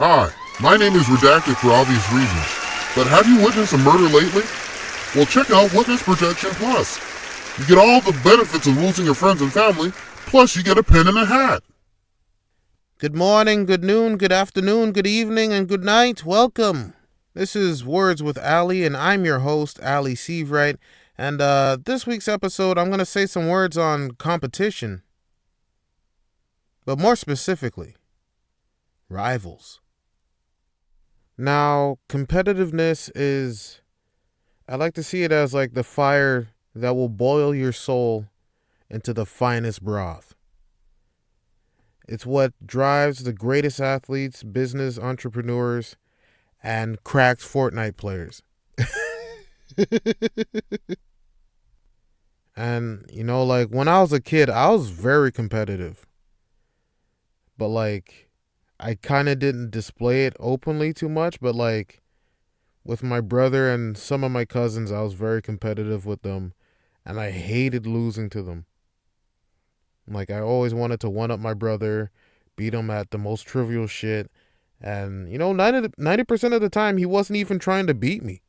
Hi, my name is Redacted for obvious reasons, but have you witnessed a murder lately? Well, check out Witness Protection Plus. You get all the benefits of losing your friends and family, plus you get a pin and a hat. Good morning, good noon, good afternoon, good evening, and good night. Welcome. This is Words with Ali, and I'm your host, Ali Seavright. And this week's episode, I'm going to say some words on competition, but more specifically, rivals. Now, competitiveness is, I like to see it as like the fire that will boil your soul into the finest broth. It's what drives the greatest athletes, business entrepreneurs, and cracked Fortnite players. And, like when I was a kid, I was very competitive. But, like, I kind of didn't display it openly too much. But, like, with my brother and some of my cousins, I was very competitive with them. And I hated losing to them. Like, I always wanted to one up my brother, beat him at the most trivial shit. And, 90% of the time, he wasn't even trying to beat me.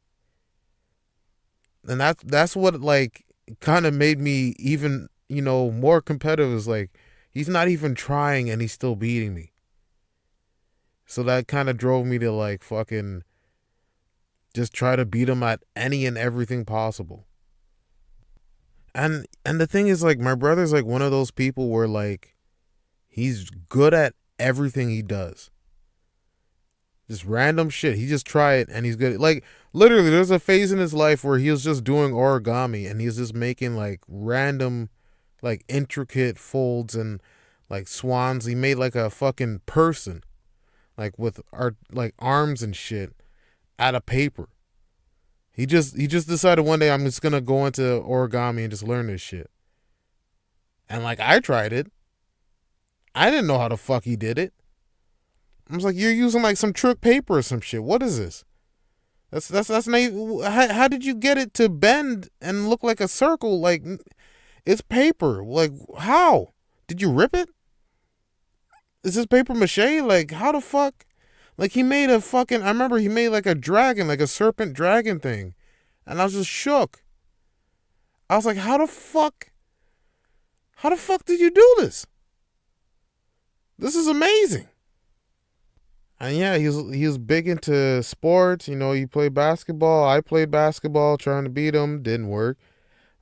And that's what, like, kind of made me even, more competitive. Is like, he's not even trying and he's still beating me. So that kind of drove me to, like, fucking just try to beat him at any and everything possible. And the thing is, like, my brother's like one of those people where, like, he's good at everything he does. Just random shit. He just try it and he's good. Like, literally, there's a phase in his life where he was just doing origami and he's just making, like, random, like, intricate folds and, like, swans. He made, like, a fucking person, like, with art, like, arms and shit out of paper. He just decided one day, I'm just gonna go into origami and just learn this shit. And, like, I tried it. I didn't know how the fuck he did it. I was like, you're using, like, some trick paper or some shit. What is this? That's not. How did you get it to bend and look like a circle? Like, it's paper. Like, how did you rip it? Is this paper mache? Like, how the fuck? Like, he made a fucking. I remember he made like a dragon, like a serpent dragon thing, and I was just shook. I was like, how the fuck? How the fuck did you do this? This is amazing. And yeah, he was big into sports. He played basketball. I played basketball, trying to beat him. Didn't work.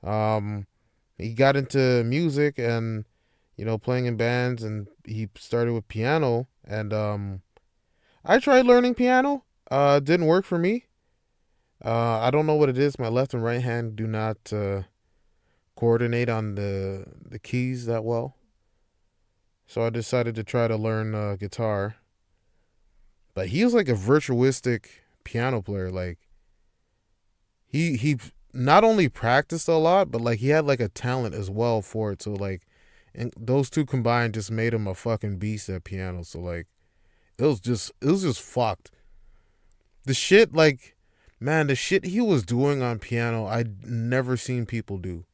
He got into music and, playing in bands, and he started with piano. And I tried learning piano. Didn't work for me. I don't know what it is. My left and right hand do not coordinate on the keys that well. So I decided to try to learn guitar. But he was like a virtuistic piano player. Like, he not only practiced a lot, but, like, he had, like, a talent as well for it. So, like, and those two combined just made him a fucking beast at piano. So, like, it was just fucked. The shit, like, man, the shit he was doing on piano, I'd never seen people do.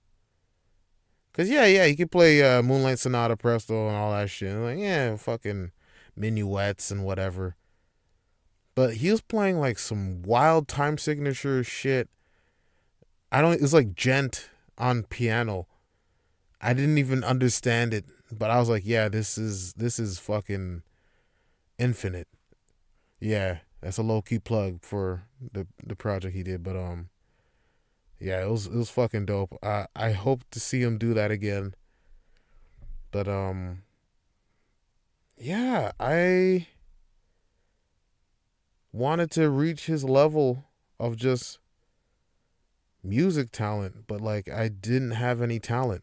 Cause yeah, he could play Moonlight Sonata, Presto, and all that shit. Like, yeah, fucking minuets and whatever. But he was playing, like, some wild time signature shit. It's like gent on piano. I didn't even understand it, but I was like, yeah, this is fucking infinite. Yeah, that's a low key plug for the project he did, but yeah, it was fucking dope. I hope to see him do that again. But yeah, I wanted to reach his level of just music talent, but, like, I didn't have any talent.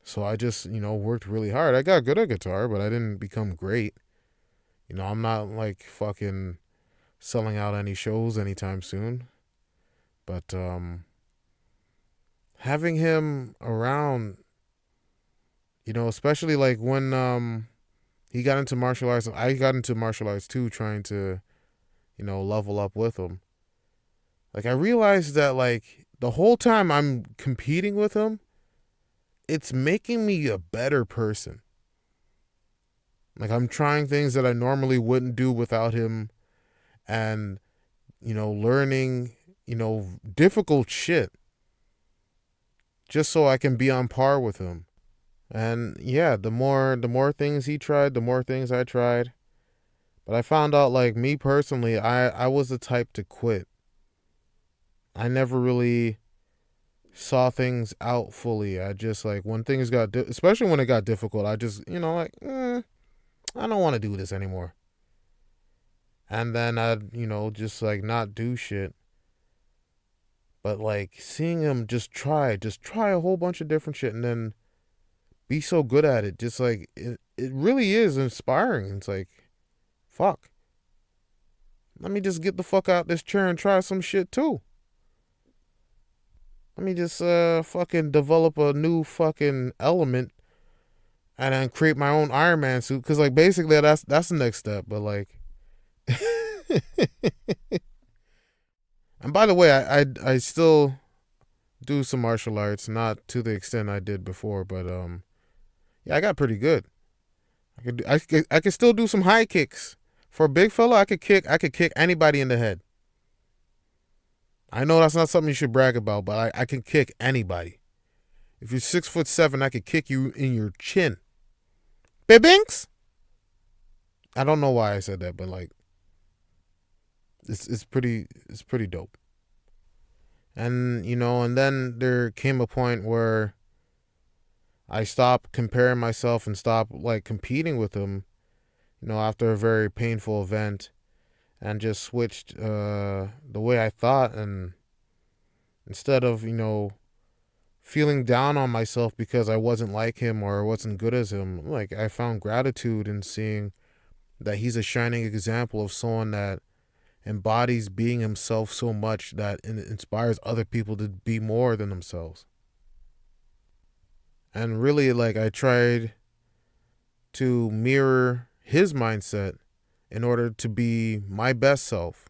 So I just, worked really hard. I got good at guitar, but I didn't become great. I'm not, like, fucking selling out any shows anytime soon. But having him around, especially, like, when he got into martial arts, I got into martial arts too, trying to, level up with him. Like, I realized that, like, the whole time I'm competing with him, it's making me a better person. Like, I'm trying things that I normally wouldn't do without him, and, learning, difficult shit just so I can be on par with him. And yeah, the more things he tried, the more things I tried. But I found out, like, me personally, I was the type to quit. I never really saw things out fully. I just, like, when things got especially when it got difficult, I just, I don't want to do this anymore. And then I'd, just like not do shit. But like seeing him just try a whole bunch of different shit and then be so good at it, just like it really is inspiring. It's like, fuck. Let me just get the fuck out this chair and try some shit too. Let me just fucking develop a new fucking element and then create my own Iron Man suit. Cause like basically that's the next step. But like and by the way, I still do some martial arts, not to the extent I did before, but yeah, I got pretty good. I could still do some high kicks. For a big fella, I could kick anybody in the head. I know that's not something you should brag about, but I can kick anybody. If you're 6'7", I could kick you in your chin. Bibinks? I don't know why I said that, but like it's pretty dope. And and then there came a point where I stopped comparing myself and stopped like competing with him, after a very painful event, and just switched the way I thought. And instead of, feeling down on myself because I wasn't like him or wasn't good as him, like I found gratitude in seeing that he's a shining example of someone that embodies being himself so much that it inspires other people to be more than themselves. And really, like, I tried to mirror his mindset in order to be my best self,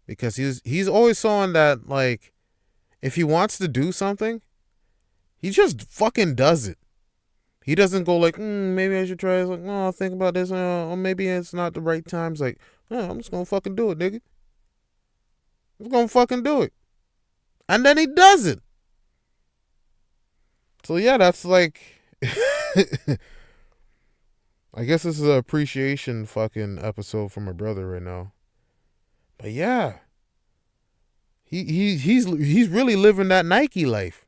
because he's always someone that, like, if he wants to do something, he just fucking does it. He doesn't go like, maybe I should try this. Like, no, I'll think about this. Or maybe it's not the right time. It's like, no, I'm just gonna fucking do it, nigga. I'm just gonna fucking do it. And then he does it. So yeah, that's like I guess this is an appreciation fucking episode for my brother right now. But yeah. He's really living that Nike life.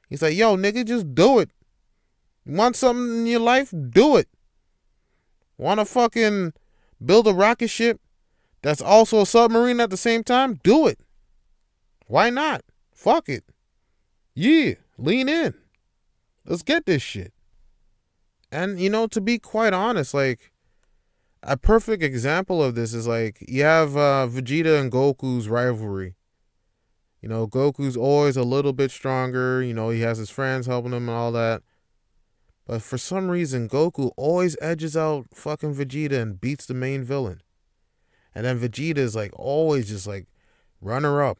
He's like, yo, nigga, just do it. You want something in your life? Do it. Want to fucking build a rocket ship that's also a submarine at the same time? Do it. Why not? Fuck it. Yeah, lean in. Let's get this shit. And, to be quite honest, like, a perfect example of this is like, you have Vegeta and Goku's rivalry. Goku's always a little bit stronger. He has his friends helping him and all that. But for some reason, Goku always edges out fucking Vegeta and beats the main villain. And then Vegeta is like always just like runner up.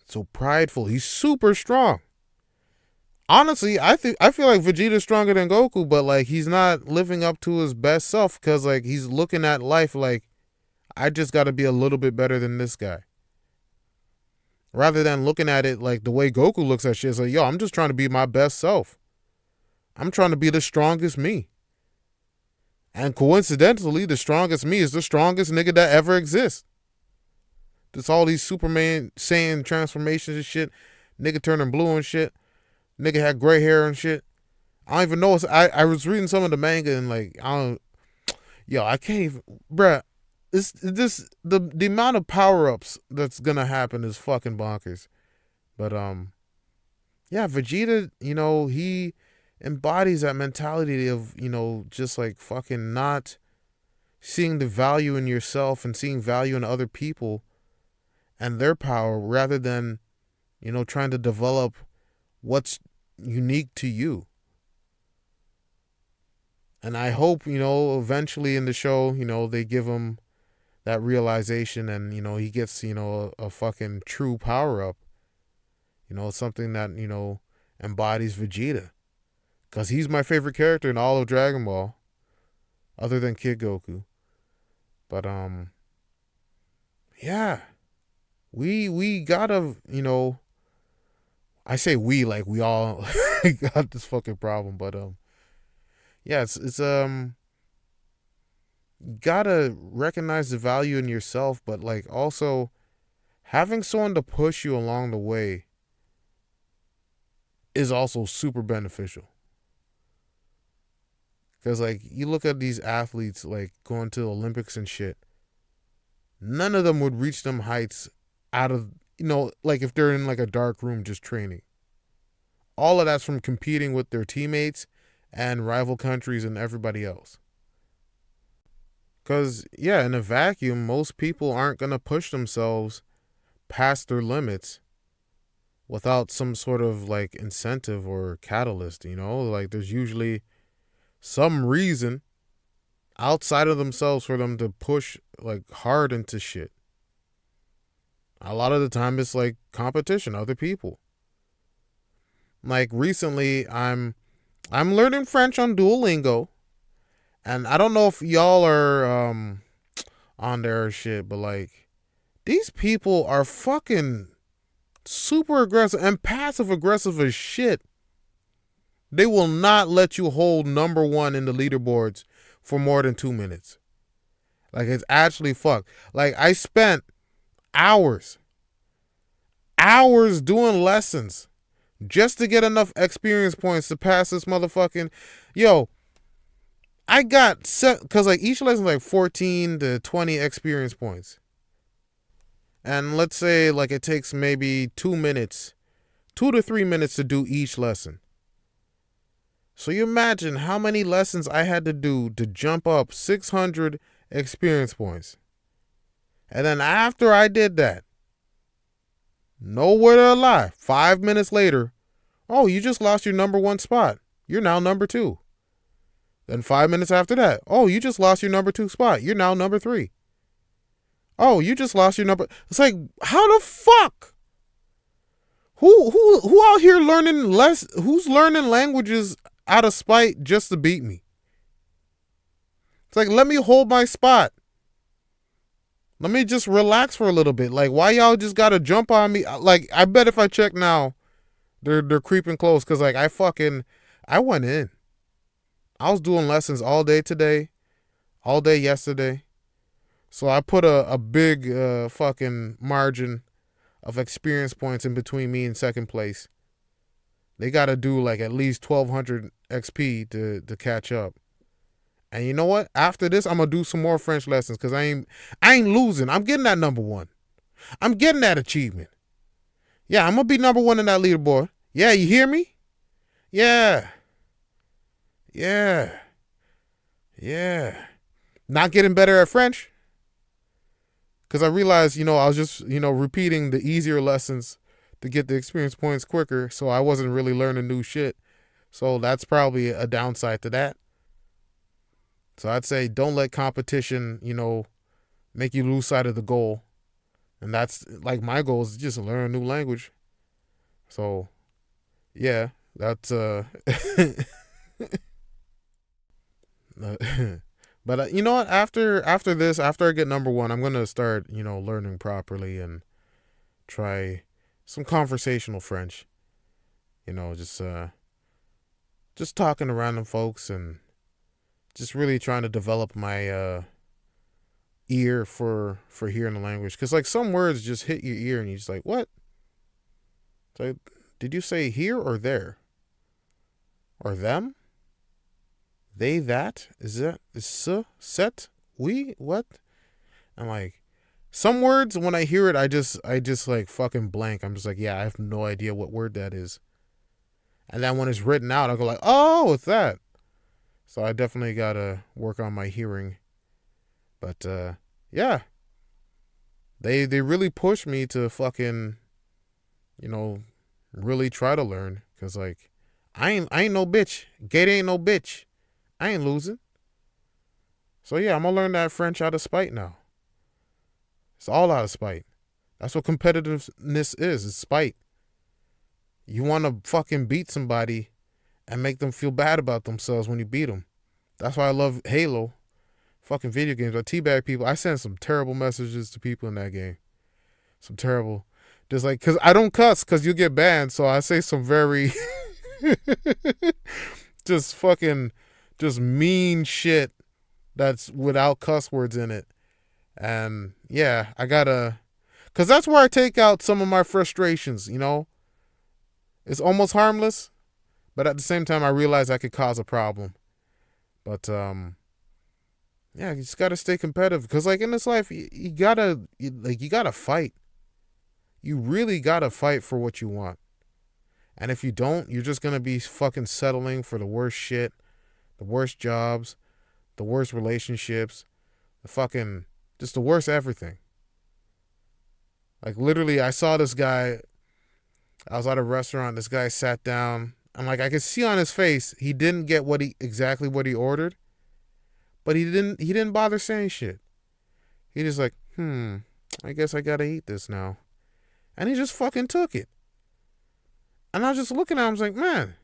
So prideful. He's super strong. Honestly, I feel like Vegeta's stronger than Goku, but like he's not living up to his best self because like he's looking at life like, I just got to be a little bit better than this guy. Rather than looking at it like the way Goku looks at shit, it's like, yo, I'm just trying to be my best self. I'm trying to be the strongest me. And coincidentally, the strongest me is the strongest nigga that ever exists. There's all these Superman Saiyan transformations and shit. Nigga turning blue and shit. Nigga had gray hair and shit. I don't even know. I was reading some of the manga and like, I can't even, bruh. The amount of power-ups that's gonna happen is fucking bonkers. But yeah, Vegeta, he embodies that mentality of, just like fucking not seeing the value in yourself and seeing value in other people and their power rather than, trying to develop what's unique to you. And I hope, eventually in the show, they give him that realization and, he gets, a fucking true power up. Something that, embodies Vegeta. Because he's my favorite character in all of Dragon Ball. other than Kid Goku. But yeah, we gotta, I say we like we all got this fucking problem, but yeah, it's gotta recognize the value in yourself, but like also having someone to push you along the way is also super beneficial. Because like you look at these athletes like going to the Olympics and shit, none of them would reach them heights out of, like if they're in like a dark room just training. All of that's from competing with their teammates and rival countries and everybody else. Because, yeah, in a vacuum, most people aren't going to push themselves past their limits without some sort of like incentive or catalyst, Like there's usually some reason outside of themselves for them to push like hard into shit. A lot of the time it's like competition, other people. Like recently I'm learning French on Duolingo, and I don't know if y'all are on there or shit, but like these people are fucking super aggressive and passive aggressive as shit. They will not let you hold number one in the leaderboards for more than 2 minutes. Like it's actually fucked. Like I spent hours doing lessons just to get enough experience points to pass this motherfucking. Yo, I got set because like each lesson like 14 to 20 experience points. And let's say like it takes maybe 2 minutes, 2 to 3 minutes to do each lesson. So you imagine how many lessons I had to do to jump up 600 experience points. And then after I did that, nowhere to lie, 5 minutes later, oh, you just lost your number one spot. You're now number two. Then 5 minutes after that, oh, you just lost your number two spot. You're now number three. Oh, you just lost your number. It's like, how the fuck? Who out here learning less? Who's learning languages out of spite just to beat me? It's like, let me hold my spot. Let me just relax for a little bit. Like, why y'all just gotta jump on me? Like, I bet if I check now, they're creeping close. Cause like I went in. I was doing lessons all day today, all day yesterday. So I put a big fucking margin of experience points in between me and second place. They got to do like at least 1,200 XP to catch up. And you know what? After this, I'm gonna do some more French lessons because I ain't losing. I'm getting that number one. I'm getting that achievement. Yeah, I'm gonna be number one in that leaderboard. Yeah, you hear me? Yeah. Yeah. Yeah. Not getting better at French. Because I realized, I was just, repeating the easier lessons to get the experience points quicker. So I wasn't really learning new shit. So that's probably a downside to that. So I'd say don't let competition, make you lose sight of the goal. And that's like my goal is just learn a new language. So, yeah, that's but you know what? After this, after I get number one, I'm gonna start, learning properly and try some conversational French. Just talking to random folks and just really trying to develop my ear for hearing the language. Because like some words just hit your ear and you're just like, what? It's like, did you say here or there? Or them? They, that? Is that? Is set? We? What? I'm like, some words when I hear it, I just like fucking blank. I'm just like, yeah, I have no idea what word that is. And then when it's written out, I go like, oh, it's that. So I definitely gotta work on my hearing. But yeah, they really push me to fucking, really try to learn. Cause like, I ain't no bitch. Gate ain't no bitch. I ain't losing. So yeah, I'm gonna learn that French out of spite now. It's all out of spite. That's what competitiveness is. It's spite. You want to fucking beat somebody and make them feel bad about themselves when you beat them. That's why I love Halo. Fucking video games. I teabag people. I sent some terrible messages to people in that game. Some terrible. Just like, because I don't cuss because you get banned. So I say some very just fucking, just mean shit that's without cuss words in it. And yeah, I gotta, because that's where I take out some of my frustrations, you know? It's almost harmless, but at the same time, I realize I could cause a problem. But, yeah, you just gotta stay competitive. Because, like, in this life, you gotta fight. You really gotta fight for what you want. And if you don't, you're just gonna be fucking settling for the worst shit, the worst jobs, the worst relationships, the fucking, just the worst everything. Like, literally, I saw this guy. I was at a restaurant. This guy sat down. And, like, I could see on his face, he didn't get exactly what he ordered. But he didn't bother saying shit. He just like, I guess I gotta eat this now. And he just fucking took it. And I was just looking at him, I was like, man,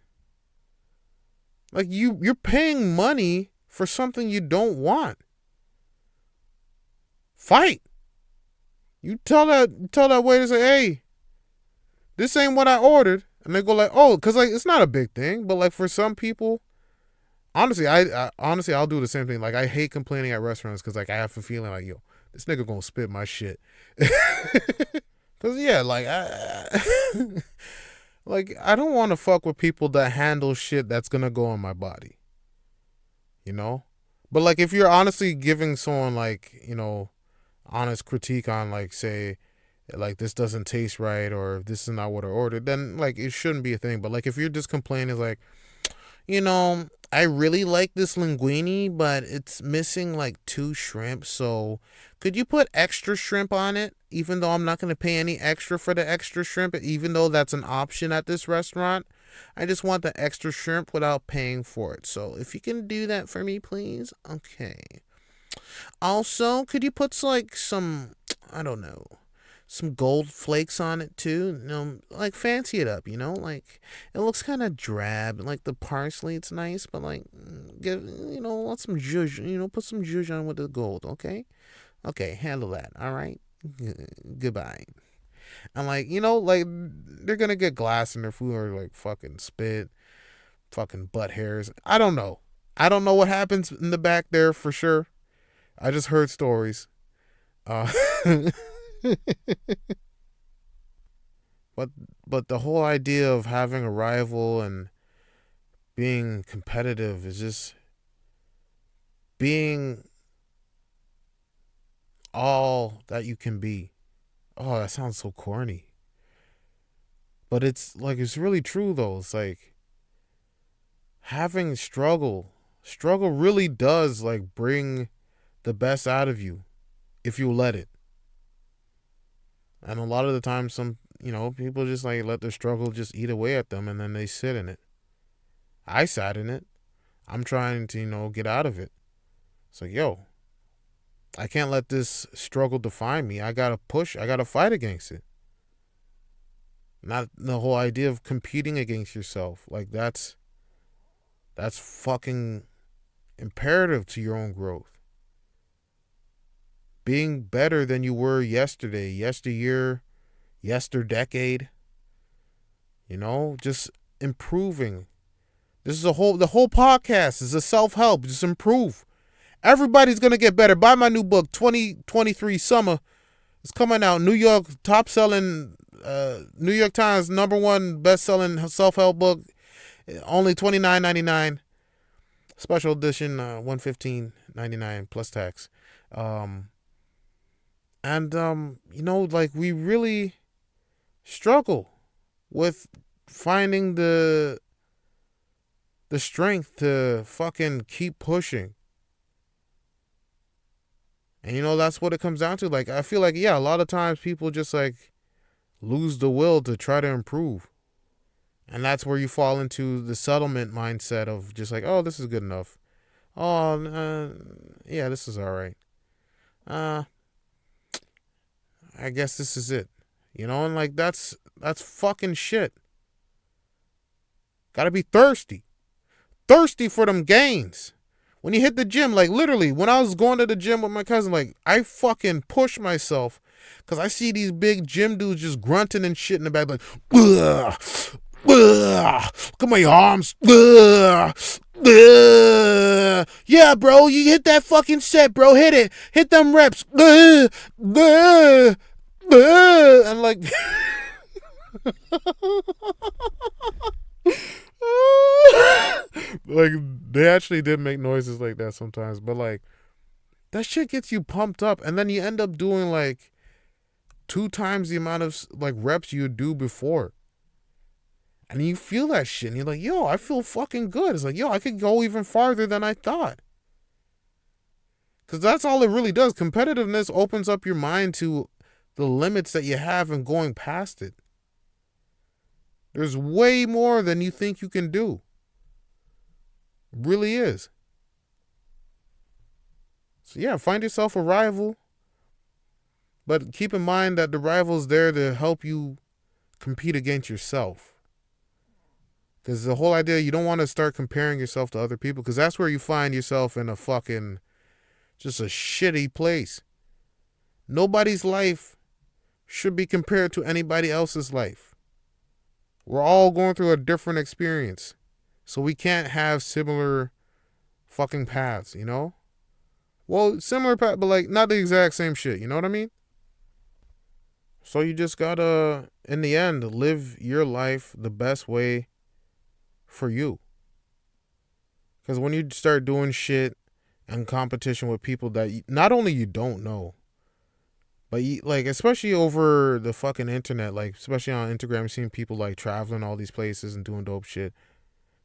like you're paying money for something you don't want. Fight. You tell that waiter, say, hey, this ain't what I ordered. And they go like, oh, because like it's not a big thing, but like for some people, honestly, I'll do the same thing. Like I hate complaining at restaurants because like I have a feeling like, yo, this nigga gonna spit my shit. Cause yeah, like like I don't want to fuck with people that handle shit that's gonna go in my body. You know, but like if you're honestly giving someone like honest critique on like say like this doesn't taste right or this is not what I ordered, then like it shouldn't be a thing. But like if you're just complaining like, I really like this linguine, but it's missing like 2 shrimp. So could you put extra shrimp on it? Even though I'm not going to pay any extra for the extra shrimp, even though that's an option at this restaurant, I just want the extra shrimp without paying for it. So if you can do that for me, please. Okay. Also, could you put like some, I don't know, some gold flakes on it too, like fancy it up, like it looks kind of drab, like the parsley, it's nice, but like give, want some zhuzh, put some zhuzh on with the gold, okay, handle that, all right, goodbye. And like, like they're gonna get glass in their food or like fucking spit, fucking butt hairs, I don't know what happens in the back there for sure. I just heard stories. But the whole idea of having a rival and being competitive is just being all that you can be. Oh, that sounds so corny. But it's like it's really true though. It's like having struggle really does like bring the best out of you if you let it. And a lot of the time some people just like let their struggle just eat away at them and then they sit in it. I sat in it. I'm trying to, get out of it. It's like, yo, I can't let this struggle define me. I gotta push. I gotta fight against it. Not the whole idea of competing against yourself. Like that's fucking imperative to your own growth. Being better than you were yesterday, yesteryear, yesterdecade. Just improving. This is the whole podcast is a self-help. Just improve. Everybody's gonna get better. Buy my new book, 2023 Summer. It's coming out. New York top selling, New York Times #1 best selling self-help book. Only $29.99. Special edition, $115.99 plus tax. Like we really struggle with finding the strength to fucking keep pushing. And that's what it comes down to. Like I feel like a lot of times people just like lose the will to try to improve. And that's where you fall into the settlement mindset of just like, oh, this is good enough. Oh, yeah, this is all right. I guess this is it. And like that's fucking shit. Gotta be thirsty. Thirsty for them gains. When you hit the gym, like literally, when I was going to the gym with my cousin, like I fucking push myself because I see these big gym dudes just grunting and shit in the back, like, ugh, ugh, look at my arms, ugh, ugh. Yeah, bro, you hit that fucking set, bro, hit it, hit them reps, ugh, ugh, ugh. And like, like they actually did make noises like that sometimes, but like that shit gets you pumped up, and then you end up doing like 2 times the amount of like reps you do before, and you feel that shit, and you're like, yo, I feel fucking good. It's like, yo, I could go even farther than I thought, because that's all it really does. Competitiveness opens up your mind to the limits that you have and going past it. There's way more than you think you can do. It really is. So yeah, find yourself a rival, but keep in mind that the rival's there to help you compete against yourself. Because the whole idea, you don't want to start comparing yourself to other people, because that's where you find yourself in a fucking, just a shitty place. Nobody's life should be compared to anybody else's life. We're all going through a different experience. So we can't have similar fucking paths, you know? Well, similar path, but like not the exact same shit, you know what I mean? So you just gotta, in the end, live your life the best way for you. Because when you start doing shit in competition with people that not only you don't know, but you, like, especially over the fucking internet, like especially on Instagram, seeing people like traveling all these places and doing dope shit.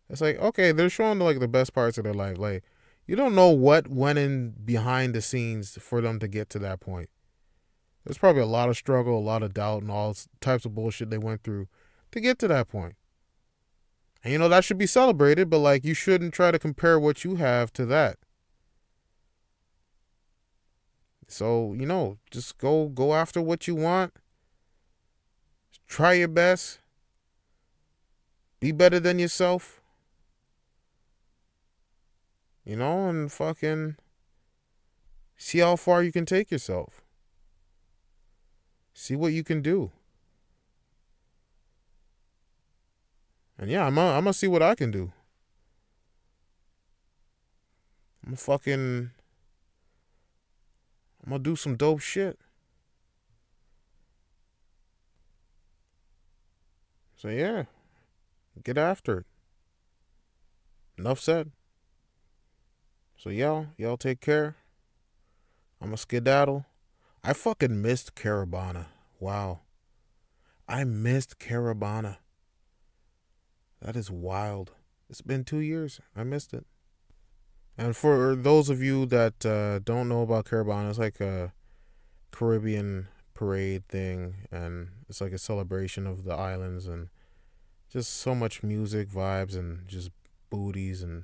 It's like, okay, they're showing like the best parts of their life. Like, you don't know what went in behind the scenes for them to get to that point. There's probably a lot of struggle, a lot of doubt, and all types of bullshit they went through to get to that point. And you know, that should be celebrated, but like, you shouldn't try to compare what you have to that. So, you know, just go after what you want. Try your best. Be better than yourself. You know, and fucking see how far you can take yourself. See what you can do. And yeah, I'm gonna see what I can do. I'm gonna do some dope shit. So yeah, get after it. Enough said. So y'all take care. I'm a skedaddle. I fucking missed Carabana. Wow. I missed Carabana. That is wild. It's been 2 years. I missed it. And for those of you that don't know about Carabana, it's like a Caribbean parade thing, and it's like a celebration of the islands, and just so much music, vibes, and just booties and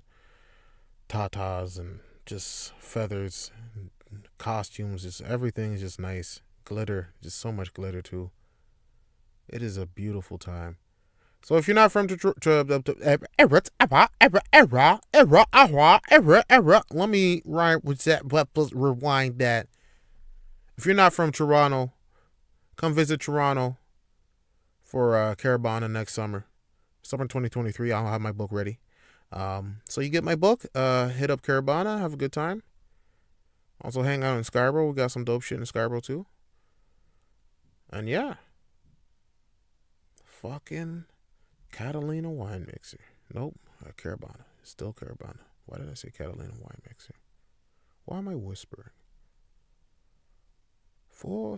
tatas and just feathers, and costumes, just everything is just nice. Glitter, just so much glitter too. It is a beautiful time. So if you're not from let me rewind that. If you're not from Toronto, come visit Toronto for Carabana next summer. Summer 2023, I'll have my book ready. So you get my book, hit up Carabana, have a good time. Also hang out in Scarborough. We got some dope shit in Scarborough too. And yeah. Fucking Catalina wine mixer. Nope, Carabana. Still Carabana. Why did I say Catalina wine mixer? Why am I whispering? 4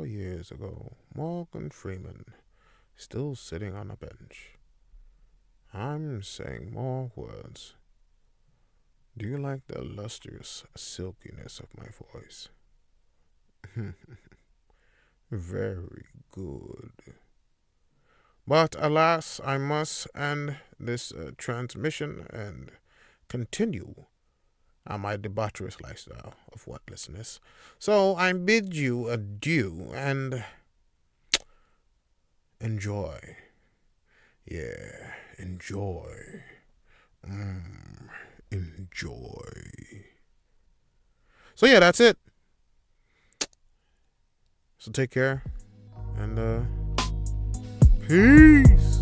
years ago, Morgan Freeman, still sitting on a bench. I'm saying more words. Do you like the lustrous silkiness of my voice? Very good. But alas, I must end this transmission and continue on my debaucherous lifestyle of whatlessness. So I bid you adieu and enjoy. Yeah, enjoy. enjoy. So yeah, that's it. So take care and peace.